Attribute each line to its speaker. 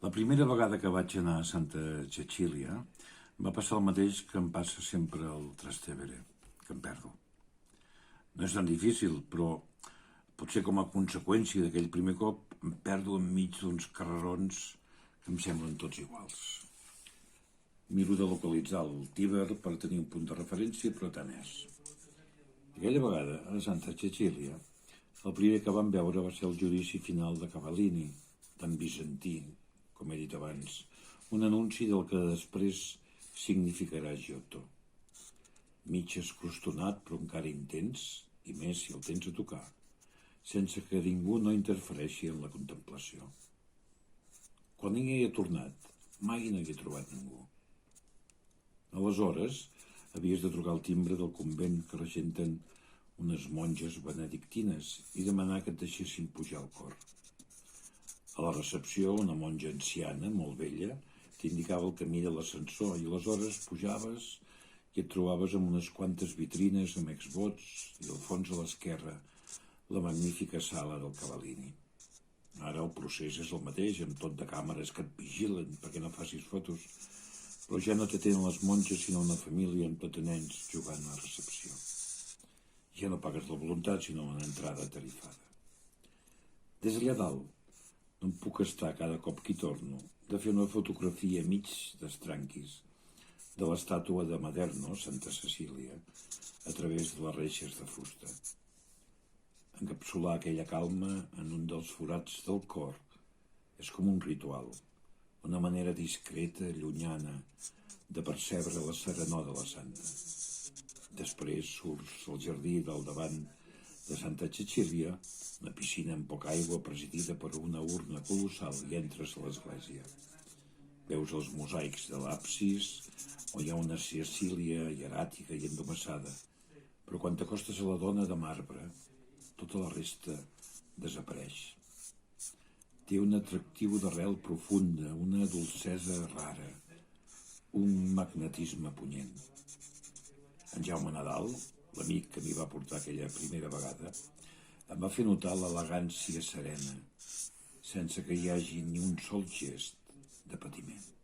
Speaker 1: La primera vegada que vaig anar a Santa Cecília va passar el mateix que em passa sempre al Trastevere, que em perdo. No és tan difícil, però potser com a conseqüència d'aquell primer cop em perdo enmig d'uns carrerons que em semblen tots iguals. Miro de localitzar el Tíber per tenir un punt de referència, però tant és. Aquella vegada, a Santa Cecília, el primer que vam veure va ser el judici final de Cavallini, d'en Bizantí, com he dit abans, un anunci del que després significarà Giotto. Mig escrostonat però encara intens, i més si el tens a tocar, sense que ningú no interfereixi en la contemplació. Quan hi he tornat, mai no hi he trobat ningú. Aleshores, havies de trucar al timbre del convent que regenten unes monges benedictines i demanar que et deixessin pujar al cor. A la recepció, una monja anciana, molt vella, t'indicava el camí de l'ascensor i aleshores pujaves i et trobaves amb unes quantes vitrines amb exvots i al fons a l'esquerra la magnífica sala del Cavallini. Ara el procés és el mateix, amb tot de càmeres que et vigilen perquè no facis fotos, però ja no t'atenen les monges sinó una família amb tot de nens jugant a la recepció. Ja no pagues la voluntat sinó una entrada tarifada. Des d'allà dalt, no em puc estar cada cop que hi torno de fer una fotografia mig d'estranquis de l'estàtua de Maderno, Santa Cecília, a través de les reixes de fusta. Encapsular aquella calma en un dels forats del cor és com un ritual, una manera discreta, llunyana, de percebre la serenor de la santa. Després surts al jardí del davant de Santa Cecília, una piscina amb poca aigua presidida per una urna colossal i entres a l'església. Veus els mosaics de l'absis, on hi ha una Cecília hieràtica i endomassada, però quan t'acostes a la dona de marbre, tota la resta desapareix. Té un atractiu d'arrel profunda, una dolcesa rara, un magnetisme punyent. En Jaume Nadal, l'amic que m'hi va portar aquella primera vegada, em va fer notar l'elegància serena, sense que hi hagi ni un sol gest de patiment.